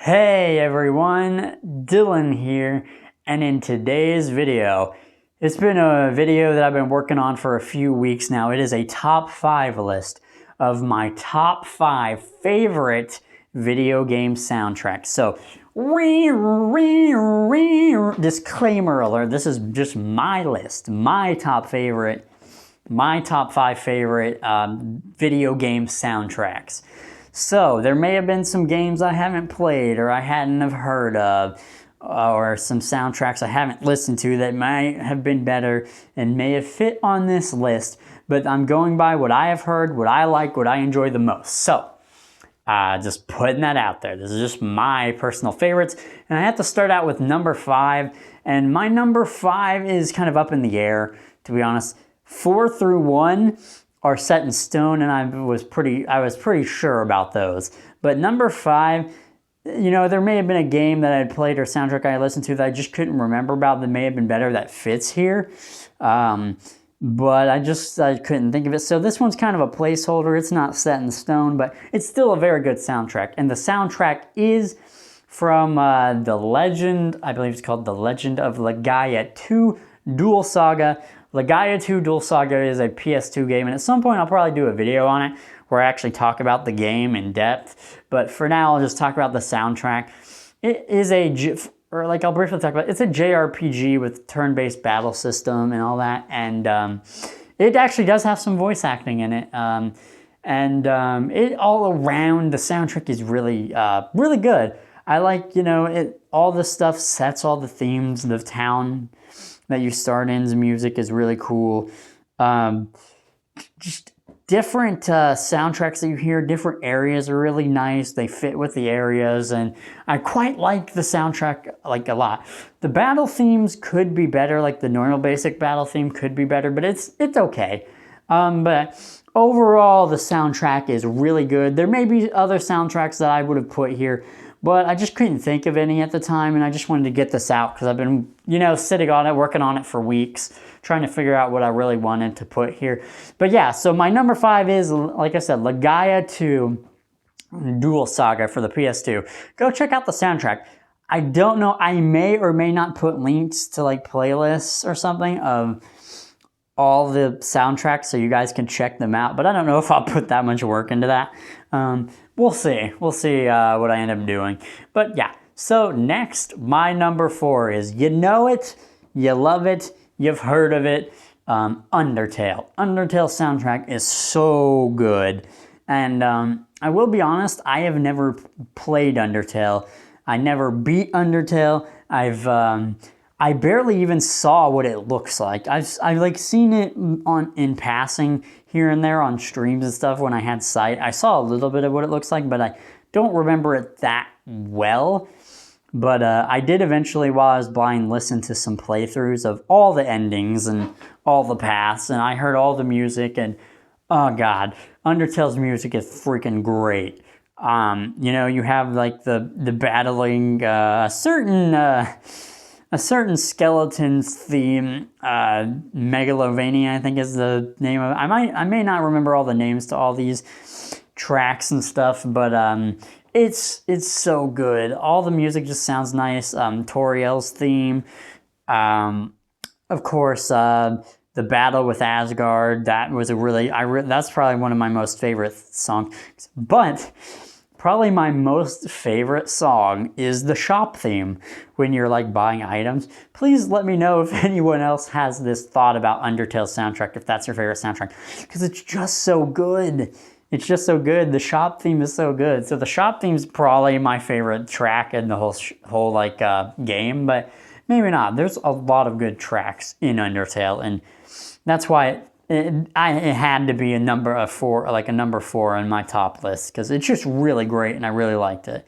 Hey everyone, Dylan here, and in today's video, it's been a video that I've been working on for a few weeks now. It is a top 5 list of my top 5 favorite video game soundtracks. So, disclaimer alert, this is just my list, my top 5 favorite video game soundtracks. So, there may have been some games I haven't played or I hadn't have heard of, or some soundtracks I haven't listened to that might have been better and may have fit on this list, but I'm going by what I have heard, what I like, what I enjoy the most. So, just putting that out there. This is just my personal favorites, and I have to start out with number 5, and my number 5 is kind of up in the air, to be honest. 4 through 1 are set in stone, and I was pretty sure about those. But number 5, you know, there may have been a game that I had played or soundtrack I listened to that I just couldn't remember about that may have been better that fits here. But I couldn't think of it. So this one's kind of a placeholder. It's not set in stone, but it's still a very good soundtrack. And the soundtrack is from the Legend, I believe it's called The Legend of Legaia 2 Dual Saga. Legaia 2 Dual Saga is a PS2 game, and at some point I'll probably do a video on it where I actually talk about the game in depth. But for now, I'll just talk about the soundtrack. It is I'll briefly talk about it. It's a JRPG with turn-based battle system and all that, and it actually does have some voice acting in it. It all around, the soundtrack is really good. I like, all the stuff sets all the themes, the town that you start in's music is really cool. Just different soundtracks that you hear, different areas are really nice. They fit with the areas, and I quite like the soundtrack a lot. The battle themes could be better, like the normal basic battle theme could be better, but it's okay. But overall, the soundtrack is really good. There may be other soundtracks that I would have put here, but I just couldn't think of any at the time, and I just wanted to get this out because I've been, sitting on it, working on it for weeks, trying to figure out what I really wanted to put here. But yeah, so my number 5 is, like I said, Legaia 2 Dual Saga for the PS2. Go check out the soundtrack. I don't know, I may or may not put links to playlists or something of all the soundtracks so you guys can check them out, but I don't know if I'll put that much work into that. We'll see what I end up doing. But yeah, so next, my number 4 is, you know it, you love it, you've heard of it, Undertale. Undertale soundtrack is so good, and I will be honest, I have never played Undertale. I never beat Undertale. I barely even saw what it looks like. I've seen it in passing here and there on streams and stuff when I had sight. I saw a little bit of what it looks like, but I don't remember it that well. But I did eventually, while I was blind, listen to some playthroughs of all the endings and all the paths, and I heard all the music, and oh god, Undertale's music is freaking great. You have the battling a certain skeleton's theme, Megalovania, I think is the name of it. I may not remember all the names to all these tracks and stuff, but it's so good. All the music just sounds nice. Toriel's theme, of course, the battle with Asgard. That was that's probably one of my most favorite songs. But probably my most favorite song is the shop theme when you're buying items. Please let me know if anyone else has this thought about Undertale soundtrack, if that's your favorite soundtrack, because it's just so good. It's just so good. The shop theme is so good. So the shop theme is probably my favorite track in the whole game, but maybe not. There's a lot of good tracks in Undertale, and that's why it had to be a number 4 in my top list, because it's just really great and I really liked it.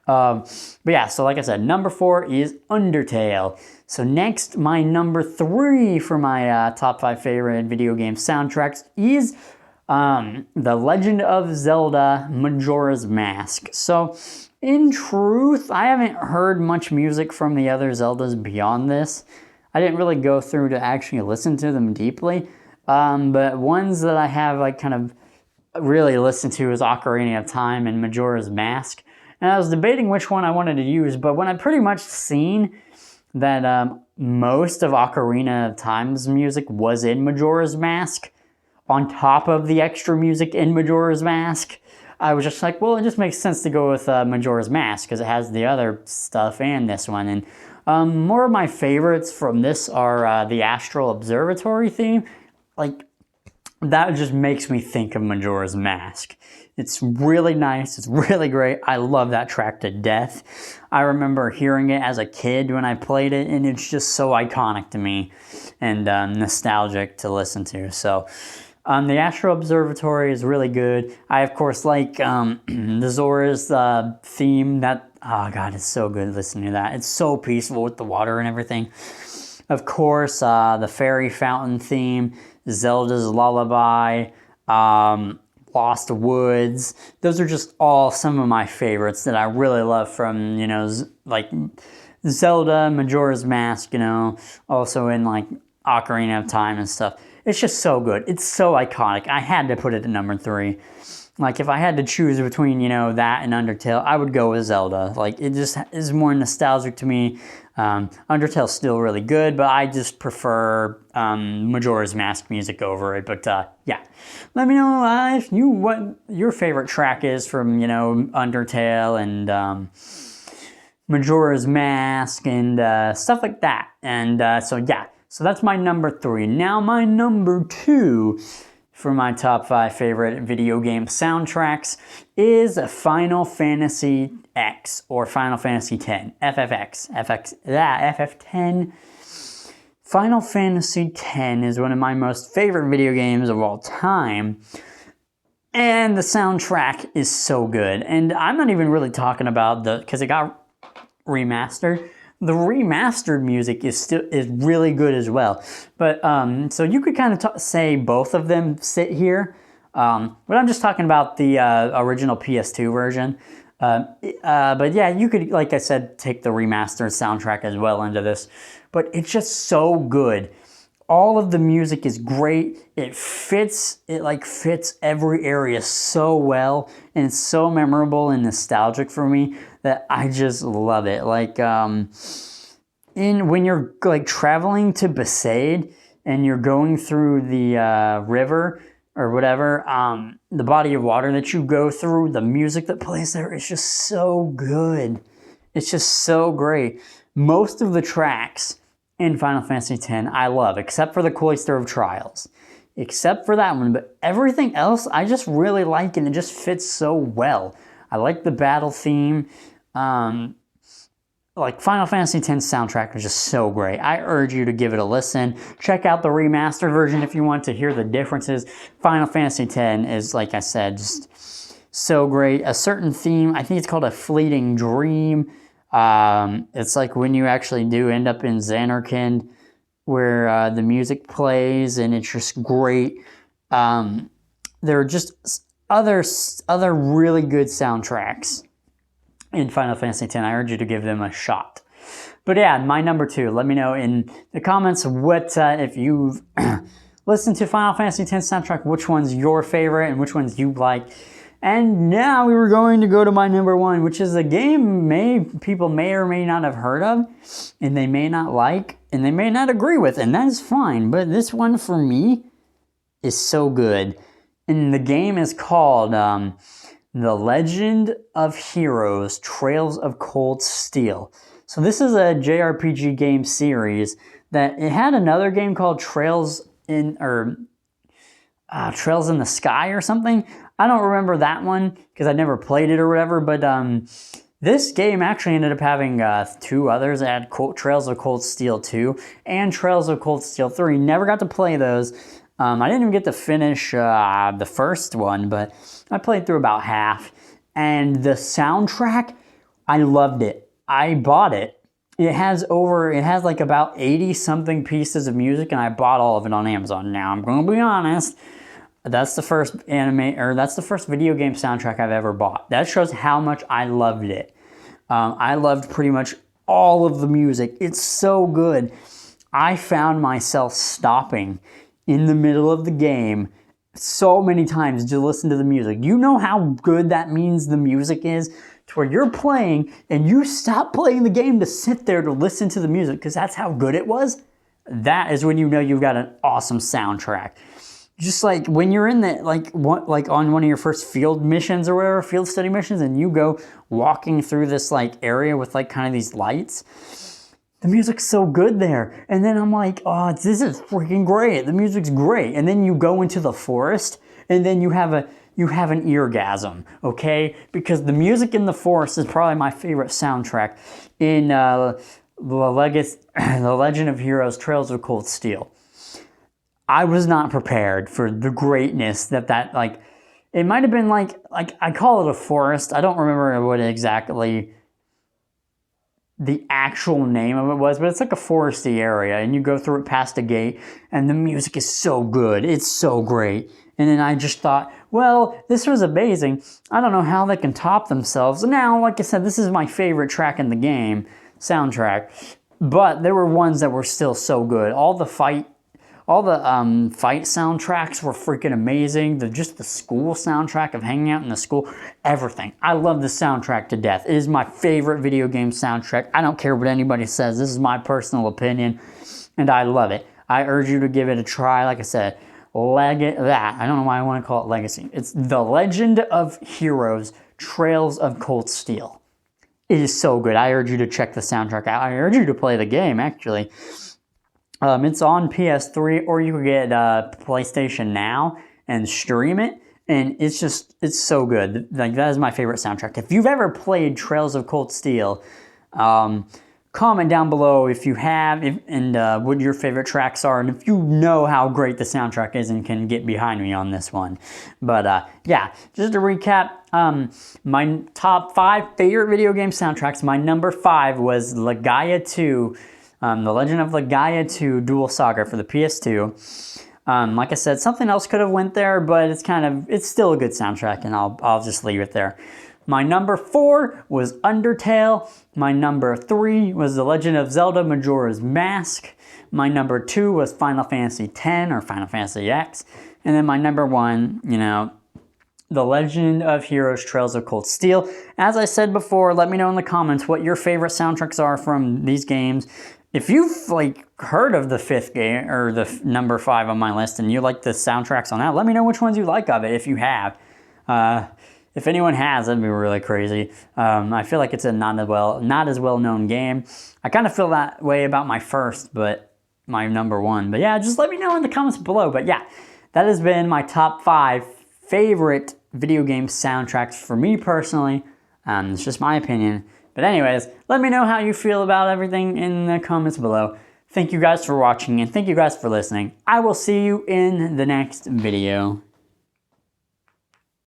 But yeah, so like I said, number 4 is Undertale. So next, my number 3 for my top 5 favorite video game soundtracks is The Legend of Zelda Majora's Mask. So in truth, I haven't heard much music from the other Zeldas beyond this. I didn't really go through to actually listen to them deeply. But ones that I have kind of really listened to is Ocarina of Time and Majora's Mask. And I was debating which one I wanted to use, but when I pretty much seen that most of Ocarina of Time's music was in Majora's Mask, on top of the extra music in Majora's Mask, I was just like, well, it just makes sense to go with Majora's Mask because it has the other stuff and this one. And more of my favorites from this are the Astral Observatory theme. Like, that just makes me think of Majora's Mask. It's really nice. It's really great. I love that track to death. I remember hearing it as a kid when I played it, and it's just so iconic to me and nostalgic to listen to. So the Astro Observatory is really good. I, of course, like the Zora's theme. That, oh God, it's so good listening to that. It's so peaceful with the water and everything. Of course, the Fairy Fountain theme, Zelda's Lullaby, Lost Woods. Those are just all some of my favorites that I really love from, you know, like Zelda, Majora's Mask, you know, also in like Ocarina of Time and stuff. It's just so good. It's so iconic. I had to put it at number 3. Like, if I had to choose between, you know, that and Undertale, I would go with Zelda. Like, it just is more nostalgic to me. Undertale's still really good, but I just prefer Majora's Mask music over it. But yeah, let me know if what your favorite track is from, you know, Undertale and Majora's Mask and stuff like that. And so yeah, so that's my number 3. Now my number 2 for my top 5 favorite video game soundtracks is Final Fantasy X or Final Fantasy X, FF10. Final Fantasy X is one of my most favorite video games of all time. And the soundtrack is so good. And I'm not even really talking about because it got remastered. The remastered music is really good as well. But so you could kind of say both of them sit here. But I'm just talking about the original PS2 version. But yeah, you could, like I said, take the remastered soundtrack as well into this. But it's just so good. All of the music is great. It fits every area so well, and it's so memorable and nostalgic for me that I just love it. Like when you're like traveling to Besaid and you're going through the river or whatever, the body of water that you go through, the music that plays there is just so good. It's just so great. Most of the tracks in Final Fantasy X I love, except for the Cloister of Trials. Except for that one, but everything else I just really like, and it just fits so well. I like the battle theme. Like Final Fantasy X soundtrack is just so great. I urge you to give it a listen. Check out the remastered version if you want to hear the differences. Final Fantasy X is, like I said, just so great. A certain theme, I think it's called A Fleeting Dream. It's like when you actually do end up in Zanarkand, where the music plays, and it's just great. There are just other really good soundtracks in Final Fantasy X. I urge you to give them a shot. But yeah, my number 2. Let me know in the comments what if you've listened to Final Fantasy X soundtrack, which one's your favorite and which ones you like. And now we were going to go to my number 1, which is a game people may or may not have heard of, and they may not like, and they may not agree with, and that is fine. But this one for me is so good. And the game is called The Legend of Heroes: Trails of Cold Steel. So this is a JRPG game series that it had another game called Trails in the Sky or something. I don't remember that one because I never played it or whatever, but this game actually ended up having 2 others. It had Trails of Cold Steel 2 and Trails of Cold Steel 3. Never got to play those. I didn't even get to finish the first one, but I played through about half. And the soundtrack, I loved it. I bought it. It has like about 80 something pieces of music, and I bought all of it on Amazon. Now, I'm going to be honest. That's the first video game soundtrack I've ever bought. That shows how much I loved it. I loved pretty much all of the music. It's so good. I found myself stopping in the middle of the game so many times to listen to the music. You know how good that means the music is, to where you're playing and you stop playing the game to sit there to listen to the music because that's how good it was. That is when you know you've got an awesome soundtrack. Just like when you're in the like on one of your first field missions or whatever, field study missions, and you go walking through this like area with like kind of these lights. The music's so good there. And then I'm like, oh, this is freaking great. The music's great. And then you go into the forest and then you have an eargasm, okay? Because the music in the forest is probably my favorite soundtrack in the Legend of Heroes Trails of Cold Steel. I was not prepared for the greatness that like, it might have been like I call it a forest. I don't remember what exactly the actual name of it was, but it's like a foresty area, and you go through it past a gate, and the music is so good. It's so great. And then I just thought, well, this was amazing. I don't know how they can top themselves. Now, like I said, this is my favorite track in the game, soundtrack, but there were ones that were still so good. All the fight soundtracks were freaking amazing. Just the school soundtrack of hanging out in the school, everything. I love the soundtrack to death. It is my favorite video game soundtrack. I don't care what anybody says. This is my personal opinion, and I love it. I urge you to give it a try. Like I said, I don't know why I want to call it Legacy. It's The Legend of Heroes, Trails of Cold Steel. It is so good. I urge you to check the soundtrack out. I urge you to play the game, actually. It's on PS3, or you can get PlayStation Now and stream it, and it's so good. Like, that is my favorite soundtrack. If you've ever played Trails of Cold Steel, comment down below if you have, and what your favorite tracks are, and if you know how great the soundtrack is and can get behind me on this one. But yeah, just to recap, my top 5 favorite video game soundtracks, my number 5 was Legaia 2, The Legend of Legaia 2 Dual Saga for the PS2. Like I said, something else could have went there, but it's still a good soundtrack, and I'll just leave it there. My number 4 was Undertale. My number 3 was The Legend of Zelda Majora's Mask. My number 2 was Final Fantasy X or Final Fantasy X. And then my number 1, The Legend of Heroes Trails of Cold Steel. As I said before, let me know in the comments what your favorite soundtracks are from these games. If you've heard of the 5th game, or the number 5 on my list, and you like the soundtracks on that, let me know which ones you like of it, if you have. If anyone has, that'd be really crazy. I feel like it's a not as well known game. I kind of feel that way about my first, but my number 1. But yeah, just let me know in the comments below. But yeah, that has been my top 5 favorite video game soundtracks for me personally. It's just my opinion. But anyways, let me know how you feel about everything in the comments below. Thank you guys for watching, and thank you guys for listening. I will see you in the next video.